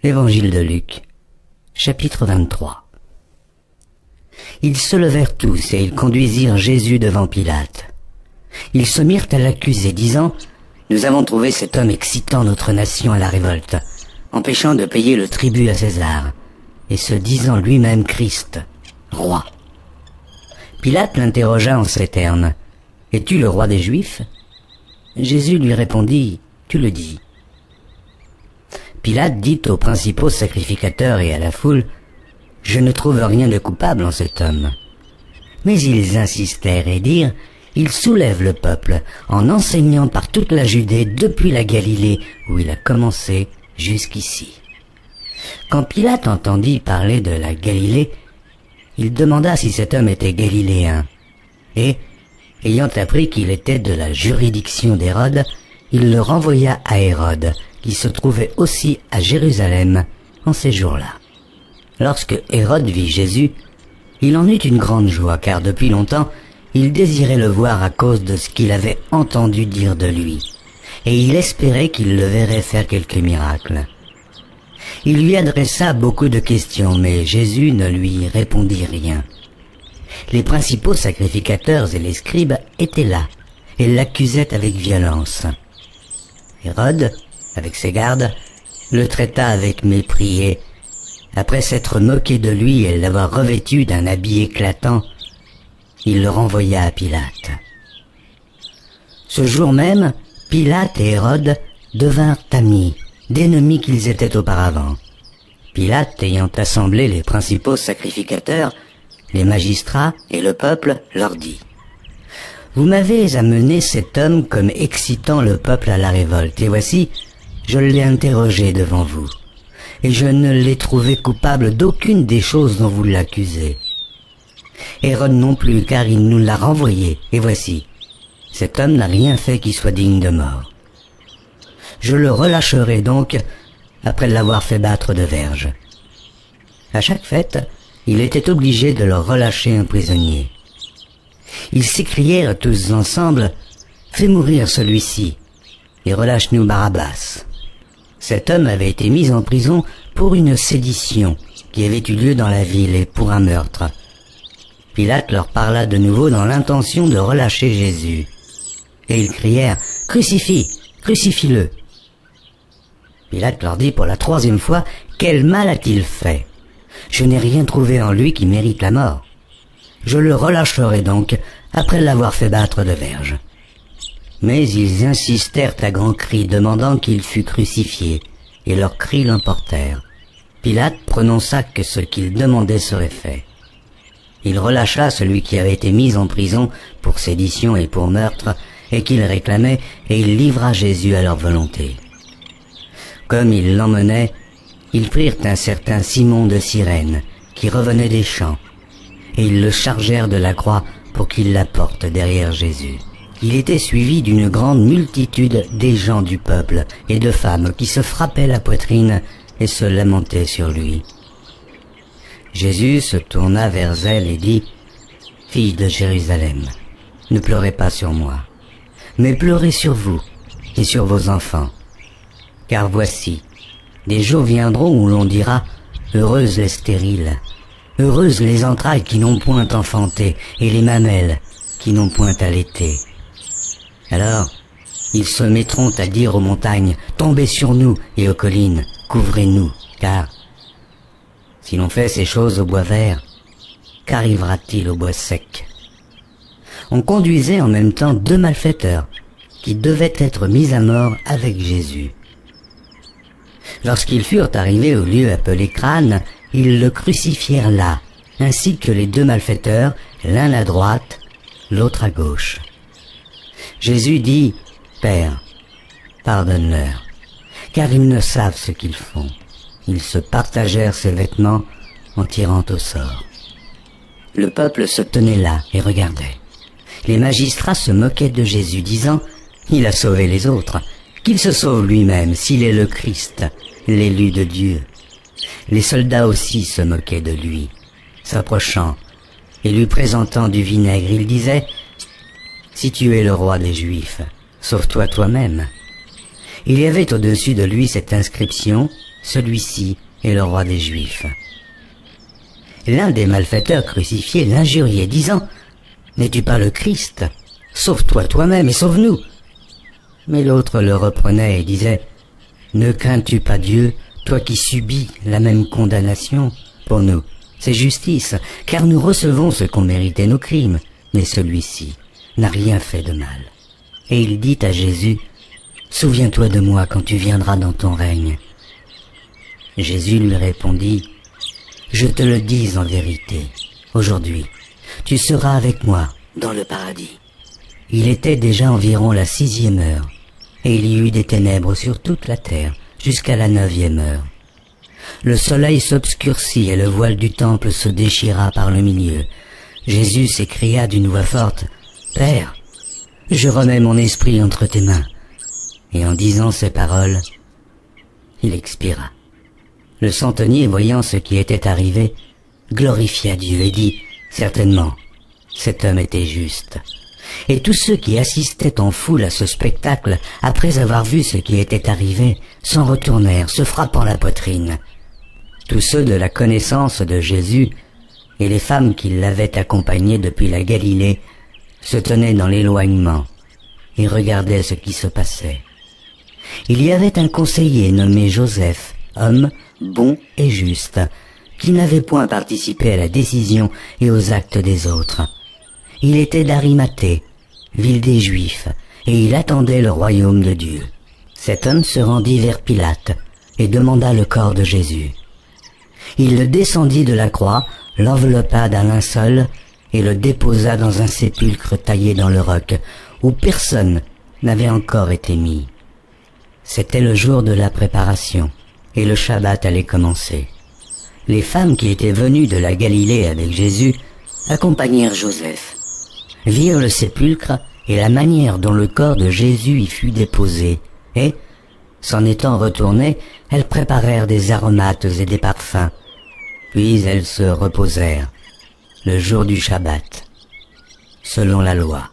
Évangile de Luc, chapitre 23. Ils se levèrent tous et ils conduisirent Jésus devant Pilate. Ils se mirent à l'accuser, disant « Nous avons trouvé cet homme excitant notre nation à la révolte, empêchant de payer le tribut à César, et se disant lui-même Christ, roi. » Pilate l'interrogea en ces termes « Es-tu le roi des Juifs ?» Jésus lui répondit « Tu le dis. » Pilate dit aux principaux sacrificateurs et à la foule « Je ne trouve rien de coupable en cet homme. » Mais ils insistèrent et dirent « Il soulève le peuple en enseignant par toute la Judée depuis la Galilée où il a commencé jusqu'ici. » Quand Pilate entendit parler de la Galilée, il demanda si cet homme était galiléen. Et, ayant appris qu'il était de la juridiction d'Hérode, il le renvoya à Hérode, qui se trouvait aussi à Jérusalem en ces jours-là. Lorsque Hérode vit Jésus, il en eut une grande joie, car depuis longtemps, il désirait le voir à cause de ce qu'il avait entendu dire de lui, et il espérait qu'il le verrait faire quelques miracles. Il lui adressa beaucoup de questions, mais Jésus ne lui répondit rien. Les principaux sacrificateurs et les scribes étaient là, et l'accusaient avec violence. Hérode, avec ses gardes, le traita avec mépris et, après s'être moqué de lui et l'avoir revêtu d'un habit éclatant, il le renvoya à Pilate. Ce jour même, Pilate et Hérode devinrent amis, d'ennemis qu'ils étaient auparavant. Pilate, ayant assemblé les principaux sacrificateurs, les magistrats et le peuple, leur dit « Vous m'avez amené cet homme comme excitant le peuple à la révolte, et voici, je l'ai interrogé devant vous, et je ne l'ai trouvé coupable d'aucune des choses dont vous l'accusez. Hérode non plus, car il nous l'a renvoyé, et voici, cet homme n'a rien fait qui soit digne de mort. Je le relâcherai donc après l'avoir fait battre de verges. » À chaque fête, il était obligé de leur relâcher un prisonnier. Ils s'écrièrent tous ensemble « Fais mourir celui-ci, et relâche-nous Barabbas. » Cet homme avait été mis en prison pour une sédition qui avait eu lieu dans la ville et pour un meurtre. Pilate leur parla de nouveau dans l'intention de relâcher Jésus. Et ils crièrent « Crucifie, crucifie-le » Pilate leur dit pour la troisième fois « Quel mal a-t-il fait ? Je n'ai rien trouvé en lui qui mérite la mort. Je le relâcherai donc après l'avoir fait battre de verges. » Mais ils insistèrent à grands cris, demandant qu'il fût crucifié, et leurs cris l'emportèrent. Pilate prononça que ce qu'ils demandaient serait fait. Il relâcha celui qui avait été mis en prison pour sédition et pour meurtre, et qu'il réclamait, et il livra Jésus à leur volonté. Comme ils l'emmenaient, ils prirent un certain Simon de Cyrène, qui revenait des champs, et ils le chargèrent de la croix pour qu'il la porte derrière Jésus. Il était suivi d'une grande multitude des gens du peuple et de femmes qui se frappaient la poitrine et se lamentaient sur lui. Jésus se tourna vers elle et dit « Filles de Jérusalem, ne pleurez pas sur moi, mais pleurez sur vous et sur vos enfants. Car voici, des jours viendront où l'on dira « Heureuses les stériles, heureuses les entrailles qui n'ont point enfanté et les mamelles qui n'ont point allaité. » Alors, ils se mettront à dire aux montagnes « Tombez sur nous » et aux collines « Couvrez-nous » car si l'on fait ces choses au bois vert, qu'arrivera-t-il au bois sec? On conduisait en même temps 2 malfaiteurs qui devaient être mis à mort avec Jésus. Lorsqu'ils furent arrivés au lieu appelé Crâne, ils le crucifièrent là, ainsi que les 2 malfaiteurs, l'un à droite, l'autre à gauche. Jésus dit « Père, pardonne-leur, car ils ne savent ce qu'ils font. » Ils se partagèrent ses vêtements en tirant au sort. Le peuple se tenait là et regardait. Les magistrats se moquaient de Jésus, disant « Il a sauvé les autres, qu'il se sauve lui-même s'il est le Christ, l'élu de Dieu. » Les soldats aussi se moquaient de lui. S'approchant et lui présentant du vinaigre, ils disaient « Si tu es le roi des Juifs, sauve-toi toi-même. » Il y avait au-dessus de lui cette inscription celui-ci est le roi des Juifs. L'un des malfaiteurs crucifiés l'injuriait, disant « N'es-tu pas le Christ? Sauve-toi toi-même et sauve-nous » Mais l'autre le reprenait et disait « Ne crains-tu pas Dieu, toi qui subis la même condamnation? Pour nous, c'est justice, car nous recevons ce qu'ont mérité nos crimes, mais celui-ci n'a rien fait de mal. » Et il dit à Jésus « Souviens-toi de moi quand tu viendras dans ton règne. » Jésus lui répondit « Je te le dis en vérité, aujourd'hui, tu seras avec moi dans le paradis. » Il était déjà environ la 6e heure, et il y eut des ténèbres sur toute la terre jusqu'à la 9e heure. Le soleil s'obscurcit et le voile du temple se déchira par le milieu. Jésus s'écria d'une voix forte « Père, je remets mon esprit entre tes mains. » Et en disant ces paroles, il expira. Le centenier, voyant ce qui était arrivé, glorifia Dieu et dit « Certainement, cet homme était juste. » Et tous ceux qui assistaient en foule à ce spectacle, après avoir vu ce qui était arrivé, s'en retournèrent, se frappant la poitrine. Tous ceux de la connaissance de Jésus et les femmes qui l'avaient accompagné depuis la Galilée se tenaient dans l'éloignement et regardaient ce qui se passait. Il y avait un conseiller nommé Joseph, homme bon et juste, qui n'avait point participé à la décision et aux actes des autres. Il était d'Arimathée, ville des Juifs, et il attendait le royaume de Dieu. Cet homme se rendit vers Pilate et demanda le corps de Jésus. Il le descendit de la croix, l'enveloppa d'un linceul et le déposa dans un sépulcre taillé dans le roc, où personne n'avait encore été mis. C'était le jour de la préparation, et le Shabbat allait commencer. Les femmes qui étaient venues de la Galilée avec Jésus accompagnèrent Joseph, virent le sépulcre et la manière dont le corps de Jésus y fut déposé, et, s'en étant retournées, elles préparèrent des aromates et des parfums. Puis elles se reposèrent, le jour du Shabbat, selon la loi.